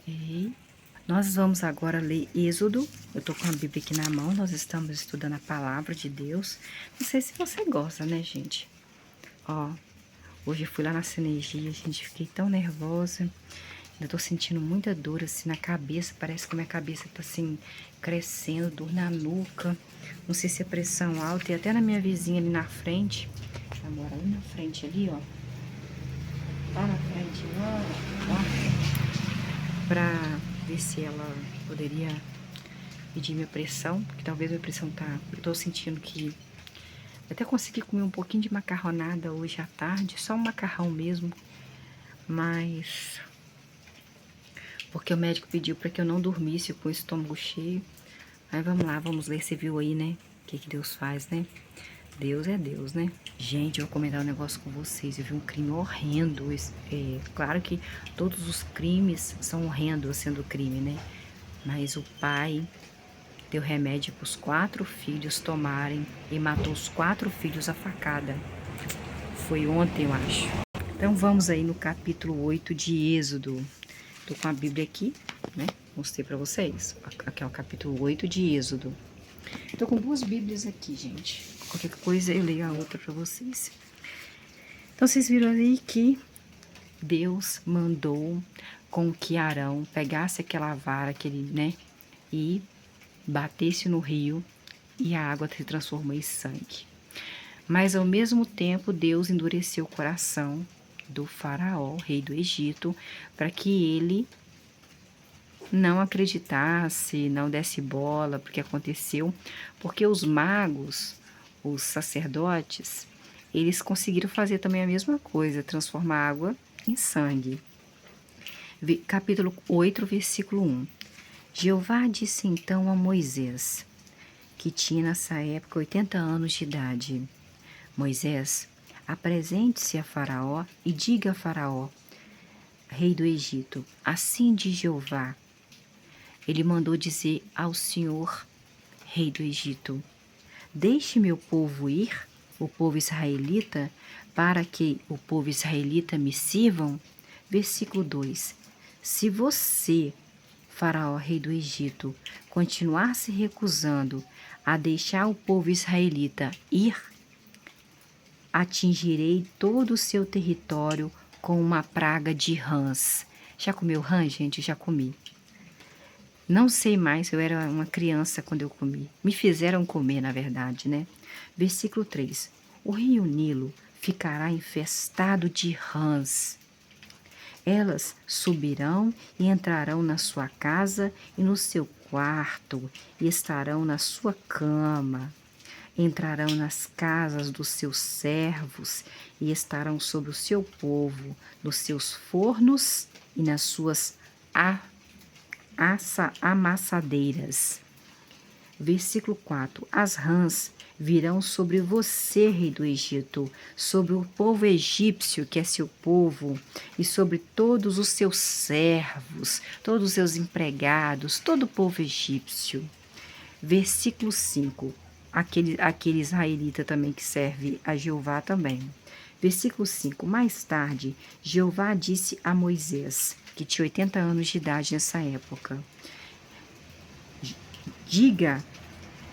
Ok. Nós vamos agora ler Êxodo. Eu tô com a Bíblia aqui na mão, nós estamos estudando a palavra de Deus. Não sei se você gosta, né, gente? Ó, hoje eu fui lá na Sinergia, gente, fiquei tão nervosa. Ainda tô sentindo muita dor, assim, na cabeça. Parece que minha cabeça tá, assim, crescendo, dor na nuca. Não sei se é pressão alta. E até na minha vizinha ali na frente. Agora, ali na frente ali, ó. Lá na frente, ó. Pra ver se ela poderia medir minha pressão. Porque talvez minha pressão tá... Eu tô sentindo que... Até consegui comer um pouquinho de macarronada hoje à tarde. Só um macarrão mesmo. Mas... porque o médico pediu para que eu não dormisse com o estômago cheio. Aí vamos lá, vamos ler. Você viu aí, né? O que Deus faz, né? Deus é Deus, né? Gente, eu vou comentar um negócio com vocês. Eu vi um crime horrendo. Claro que todos os crimes são horrendos sendo crime, né? Mas o pai deu remédio para os 4 filhos tomarem e matou os 4 filhos à facada. Foi ontem, eu acho. Então vamos aí no capítulo 8 de Êxodo. Tô com a Bíblia aqui, né? Mostrei pra vocês. Aqui é o capítulo 8 de Êxodo. Tô com 2 Bíblias aqui, gente. Qualquer coisa eu leio a outra pra vocês. Então vocês viram aí que Deus mandou com que Arão pegasse aquela vara, né? E batesse no rio e a água se transformou em sangue. Mas ao mesmo tempo Deus endureceu o coração do faraó, rei do Egito, para que ele não acreditasse, não desse bola porque aconteceu, porque os magos, os sacerdotes, eles conseguiram fazer também a mesma coisa, transformar água em sangue. Capítulo 8, versículo 1. Jeová disse então a Moisés, que tinha nessa época 80 anos de idade: Moisés, apresente-se a Faraó e diga a Faraó, rei do Egito, assim diz Jeová. Ele mandou dizer ao Senhor, rei do Egito: deixe meu povo ir, o povo israelita, para que o povo israelita me sirvam. Versículo 2. Se você, Faraó, rei do Egito, continuar se recusando a deixar o povo israelita ir, atingirei todo o seu território com uma praga de rãs. Já comeu rã, gente? Já comi. Não sei mais, eu era uma criança quando eu comi. Me fizeram comer, na verdade, né? Versículo 3. O rio Nilo ficará infestado de rãs. Elas subirão e entrarão na sua casa e no seu quarto, e estarão na sua cama. Entrarão nas casas dos seus servos e estarão sobre o seu povo, nos seus fornos e nas suas amassadeiras. Versículo 4. As rãs virão sobre você, rei do Egito, sobre o povo egípcio, que é seu povo, e sobre todos os seus servos, todos os seus empregados, todo o povo egípcio. Versículo 5. Aquele israelita também que serve a Jeová também. Versículo 5. Mais tarde, Jeová disse a Moisés, que tinha 80 anos de idade nessa época: diga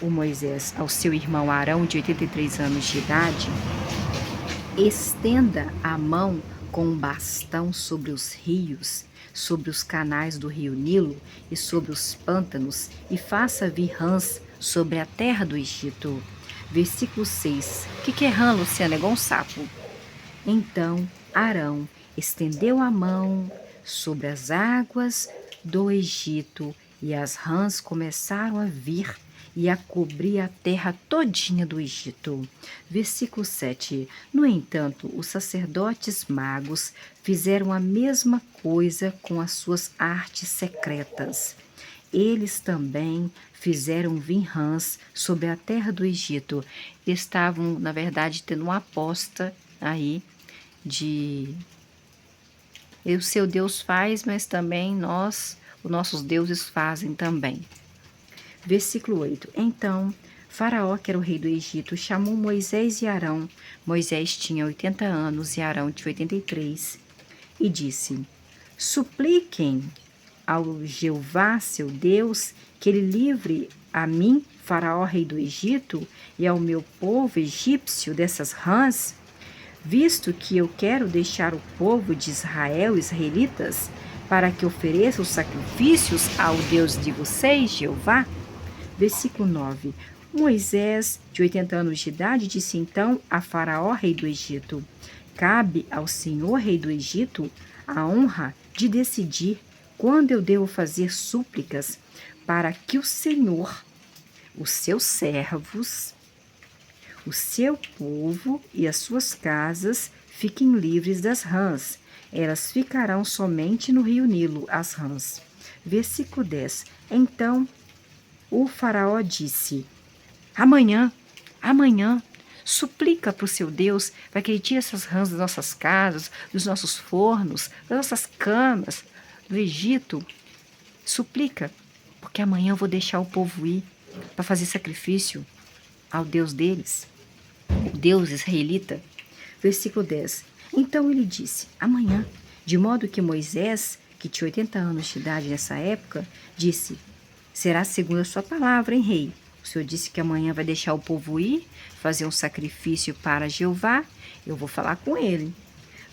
o Moisés ao seu irmão Arão, de 83 anos de idade, estenda a mão com um bastão sobre os rios, sobre os canais do rio Nilo e sobre os pântanos, e faça vir rãs sobre a terra do Egito. Versículo 6. O que é rã, Luciana? É igual um sapo. Então Arão estendeu a mão sobre as águas do Egito, e as rãs começaram a vir e a cobrir a terra todinha do Egito. Versículo 7. No entanto, os sacerdotes magos fizeram a mesma coisa com as suas artes secretas. Eles também fizeram vir rãs sobre a terra do Egito. Estavam, na verdade, tendo uma aposta aí de o seu Deus faz, mas também os nossos deuses fazem também. Versículo 8. Então, Faraó, que era o rei do Egito, chamou Moisés e Arão. Moisés tinha 80 anos e Arão tinha 83. E disse: supliquem ao Jeová, seu Deus, que ele livre a mim, Faraó, rei do Egito, e ao meu povo egípcio dessas rãs, visto que eu quero deixar o povo de Israel, israelitas, para que ofereça os sacrifícios ao Deus de vocês, Jeová. Versículo 9. Moisés, de 80 anos de idade, disse então a Faraó, rei do Egito: cabe ao Senhor, rei do Egito, a honra de decidir quando eu devo fazer súplicas para que o Senhor, os seus servos, o seu povo e as suas casas fiquem livres das rãs. Elas ficarão somente no rio Nilo, as rãs. Versículo 10. Então o Faraó disse: amanhã, suplica para o seu Deus para que ele tire essas rãs das nossas casas, dos nossos fornos, das nossas camas, do Egito. Suplica, porque amanhã eu vou deixar o povo ir para fazer sacrifício ao Deus deles, o Deus israelita. Versículo 10. Então ele disse: amanhã, de modo que Moisés, que tinha 80 anos de idade nessa época, disse: será segundo a sua palavra, hein, rei? O Senhor disse que amanhã vai deixar o povo ir, fazer um sacrifício para Jeová. Eu vou falar com ele,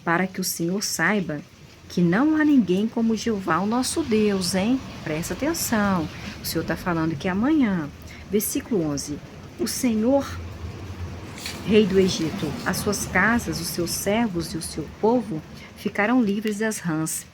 para que o Senhor saiba que não há ninguém como Jeová, o nosso Deus, hein? Presta atenção. O Senhor está falando que amanhã. Versículo 11. O Senhor, rei do Egito, as suas casas, os seus servos e o seu povo ficarão livres das rãs.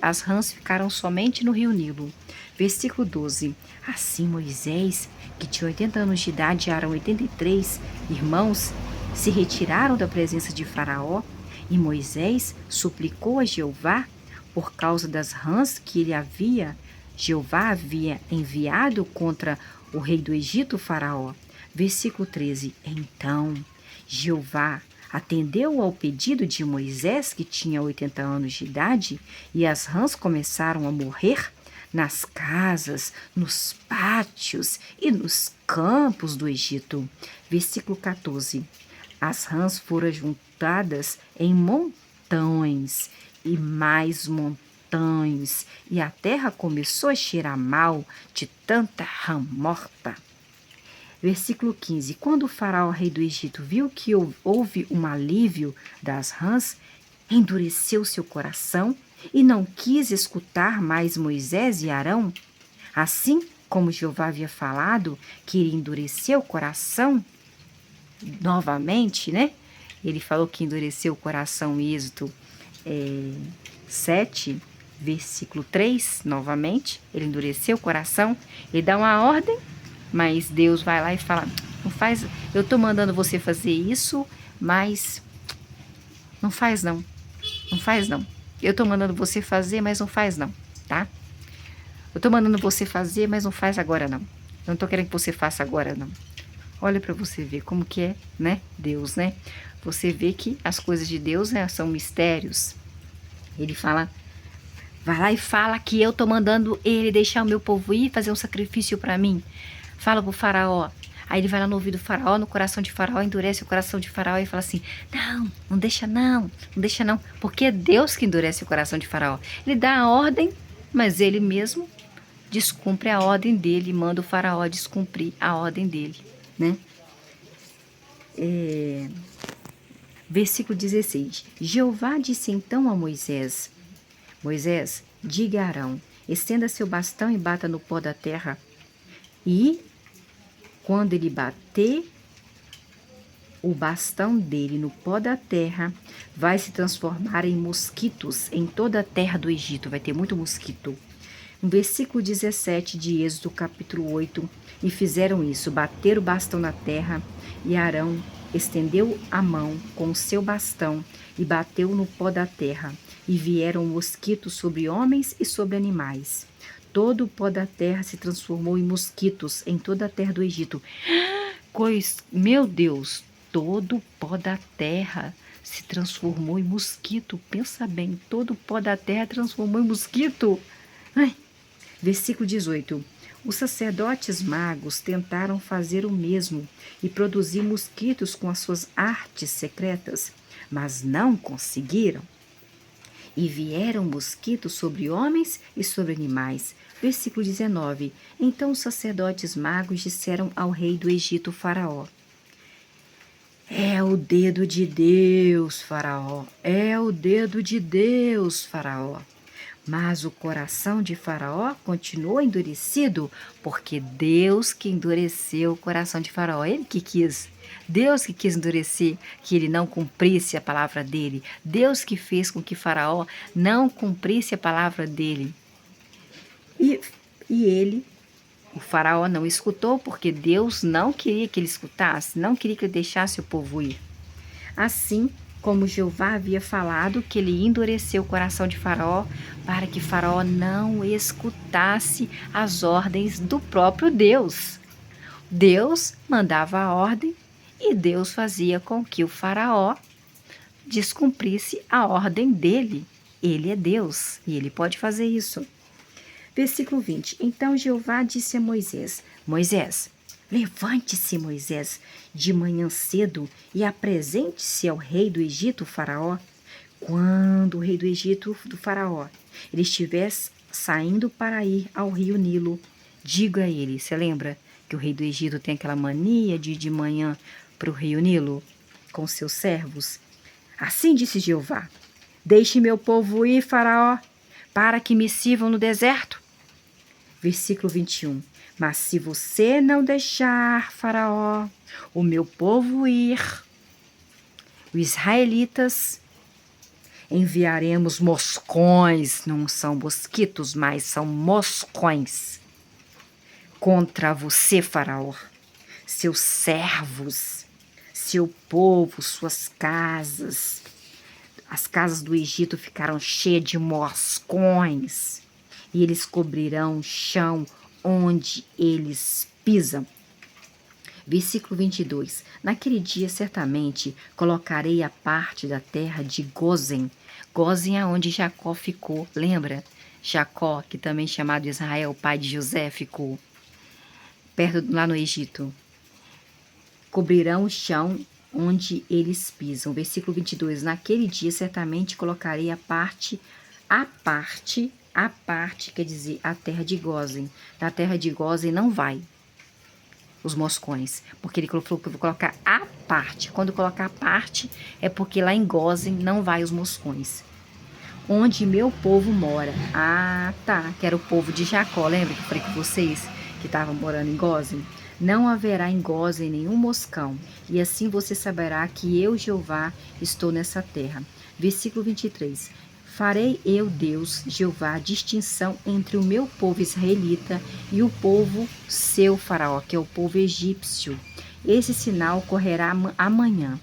As rãs ficarão somente no rio Nilo. Versículo 12. Assim Moisés, que tinha 80 anos de idade, e Arão 83 irmãos, se retiraram da presença de Faraó, e Moisés suplicou a Jeová por causa das rãs que Jeová havia enviado contra o rei do Egito, Faraó. Versículo 13. Então Jeová atendeu ao pedido de Moisés, que tinha 80 anos de idade, e as rãs começaram a morrer nas casas, nos pátios e nos campos do Egito. Versículo 14. As rãs foram juntadas em montões e mais montões, e a terra começou a cheirar mal de tanta rã morta. Versículo 15. Quando o Faraó, rei do Egito, viu que houve um alívio das rãs, endureceu seu coração e não quis escutar mais Moisés e Arão. Assim como Jeová havia falado que iria endurecer o coração novamente, né? Ele falou que endureceu o coração em Êxodo 7, versículo 3, novamente. Ele endureceu o coração, ele dá uma ordem, mas Deus vai lá e fala: não faz, eu tô mandando você fazer isso, mas não faz não. Não faz não. Eu tô mandando você fazer, mas não faz não, tá? Eu tô mandando você fazer, mas não faz agora não. Eu não tô querendo que você faça agora não. Olha para você ver como que é, né? Deus, né? Você vê que as coisas de Deus, né, são mistérios. Ele fala: vai lá e fala que eu tô mandando ele deixar o meu povo ir fazer um sacrifício para mim. Fala pro Faraó. Aí ele vai lá no ouvido do Faraó, no coração de Faraó, endurece o coração de Faraó e fala assim: não, não deixa não, não deixa não. Porque é Deus que endurece o coração de Faraó. Ele dá a ordem, mas ele mesmo descumpre a ordem dele, manda o Faraó descumprir a ordem dele, né? Versículo 16. Jeová disse então a Moisés: Moisés, diga a Arão, estenda seu bastão e bata no pó da terra, e quando ele bater o bastão dele no pó da terra, vai se transformar em mosquitos em toda a terra do Egito. Vai ter muito mosquito. No versículo 17 de Êxodo, capítulo 8, e fizeram isso, bateram o bastão na terra, e Arão estendeu a mão com o seu bastão e bateu no pó da terra, e vieram mosquitos sobre homens e sobre animais. Todo o pó da terra se transformou em mosquitos em toda a terra do Egito. Meu Deus, todo o pó da terra se transformou em mosquito. Pensa bem, todo o pó da terra transformou em mosquito. Ai. Versículo 18. Os sacerdotes magos tentaram fazer o mesmo e produzir mosquitos com as suas artes secretas, mas não conseguiram. E vieram mosquitos sobre homens e sobre animais. Versículo 19. Então os sacerdotes magos disseram ao rei do Egito, Faraó: é o dedo de Deus, Faraó. É o dedo de Deus, Faraó. Mas o coração de Faraó continuou endurecido, porque Deus que endureceu o coração de Faraó. Ele que quis. Deus que quis endurecer, que ele não cumprisse a palavra dele. Deus que fez com que Faraó não cumprisse a palavra dele. E ele, o Faraó, não escutou, porque Deus não queria que ele escutasse, não queria que ele deixasse o povo ir. Assim como Jeová havia falado, que ele endureceu o coração de Faraó, para que Faraó não escutasse as ordens do próprio Deus. Deus mandava a ordem e Deus fazia com que o Faraó descumprisse a ordem dele. Ele é Deus e ele pode fazer isso. Versículo 20. Então Jeová disse a Moisés: Moisés, levante-se, Moisés, de manhã cedo e apresente-se ao rei do Egito, Faraó. Quando o rei do Egito, do Faraó, ele estiver saindo para ir ao rio Nilo, diga a ele, você lembra que o rei do Egito tem aquela mania de ir de manhã para o rio Nilo com seus servos? Assim disse Jeová: deixe meu povo ir, Faraó, para que me sirvam no deserto. Versículo 21. Mas se você não deixar, Faraó, o meu povo ir, os israelitas, enviaremos moscões, não são mosquitos, mas são moscões, contra você, Faraó, seus servos, seu povo, suas casas. As casas do Egito ficaram cheias de moscões e eles cobrirão o chão onde eles pisam. Versículo 22. Naquele dia, certamente, colocarei a parte da terra de Gósen. Gósen é onde Jacó ficou, lembra? Jacó, que também chamado Israel, pai de José, ficou perto lá no Egito. Cobrirão o chão onde eles pisam. Versículo 22. Naquele dia, certamente, colocarei a parte, quer dizer, a terra de Gósen. Da terra de Gósen não vai os moscões, porque ele falou que eu vou colocar a parte. Quando colocar a parte, é porque lá em Gósen não vai os moscões. Onde meu povo mora. Ah, tá, que era o povo de Jacó. Lembra que eu falei com vocês que estavam morando em Gósen? Não haverá em Gósen nenhum moscão, e assim você saberá que eu, Jeová, estou nessa terra. Versículo 23. Farei eu, Deus, Jeová, distinção entre o meu povo israelita e o povo seu, Faraó, que é o povo egípcio. Esse sinal ocorrerá amanhã.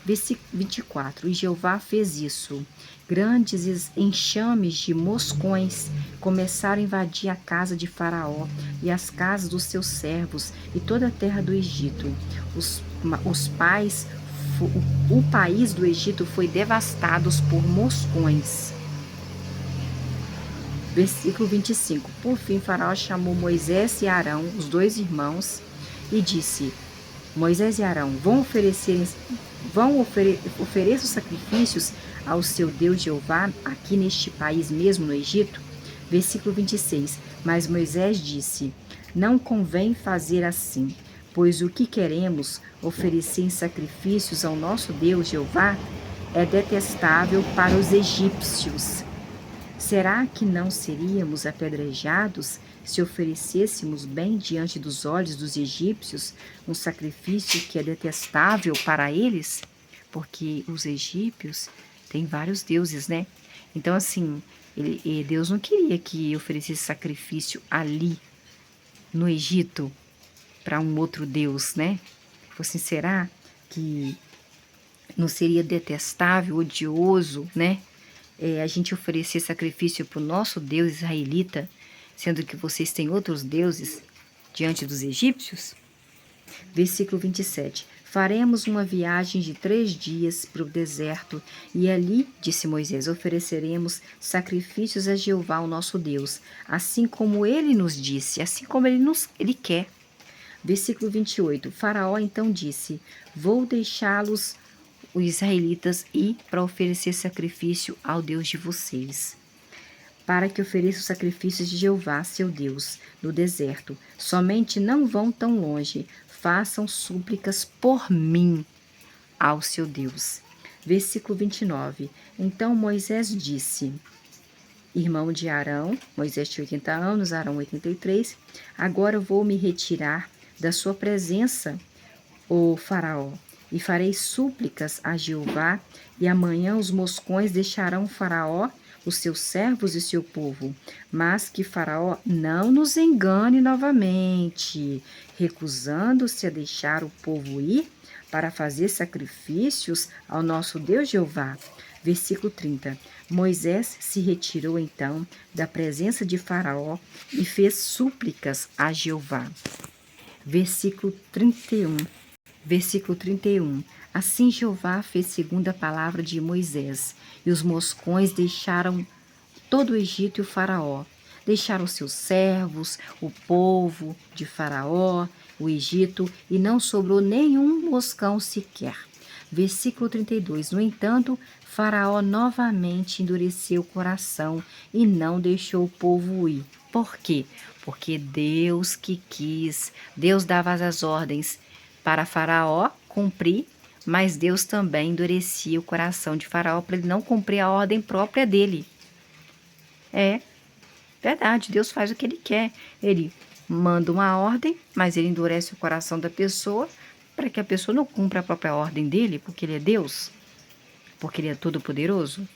Versículo 24. E Jeová fez isso. Grandes enxames de moscões começaram a invadir a casa de Faraó e as casas dos seus servos e toda a terra do Egito. O país do Egito foi devastado por moscões. Versículo 25. Por fim, Faraó chamou Moisés e Arão, os dois irmãos, e disse: Moisés e Arão, ofereçam sacrifícios ao seu Deus Jeová aqui neste país mesmo, no Egito? Versículo 26. Mas Moisés disse: não convém fazer assim, pois o que queremos oferecer em sacrifícios ao nosso Deus Jeová é detestável para os egípcios. Será que não seríamos apedrejados se oferecêssemos bem diante dos olhos dos egípcios um sacrifício que é detestável para eles? Porque os egípcios têm vários deuses, né? Então, assim, Deus não queria que oferecesse sacrifício ali, no Egito, para um outro Deus, né? Assim, será que não seria detestável, odioso, né? A gente oferecer sacrifício para o nosso Deus israelita, sendo que vocês têm outros deuses diante dos egípcios? Versículo 27. Faremos uma viagem de 3 dias para o deserto, e ali, disse Moisés, ofereceremos sacrifícios a Jeová, o nosso Deus, assim como ele nos disse, assim como ele quer. Versículo 28. Faraó então disse: vou deixá-los os israelitas ir para oferecer sacrifício ao Deus de vocês. Para que ofereça os sacrifícios de Jeová, seu Deus, no deserto. Somente não vão tão longe. Façam súplicas por mim ao seu Deus. Versículo 29. Então Moisés disse, irmão de Arão, Moisés tinha 80 anos, Arão 83, agora vou me retirar da sua presença, ó Faraó, e farei súplicas a Jeová, e amanhã os moscões deixarão Faraó, os seus servos e seu povo, mas que Faraó não nos engane novamente, recusando-se a deixar o povo ir para fazer sacrifícios ao nosso Deus Jeová. Versículo 30. Moisés se retirou então da presença de Faraó e fez súplicas a Jeová. Versículo 31. Versículo 31. Assim Jeová fez segundo a palavra de Moisés, e os moscões deixaram todo o Egito e o Faraó. Deixaram seus servos, o povo de Faraó, o Egito, e não sobrou nenhum moscão sequer. Versículo 32. No entanto, Faraó novamente endureceu o coração e não deixou o povo ir. Por quê? Porque Deus que quis, Deus dava as ordens para Faraó cumprir, mas Deus também endurecia o coração de Faraó para ele não cumprir a ordem própria dele. É verdade, Deus faz o que ele quer. Ele manda uma ordem, mas ele endurece o coração da pessoa para que a pessoa não cumpra a própria ordem dele, porque ele é Deus, porque ele é todo-poderoso.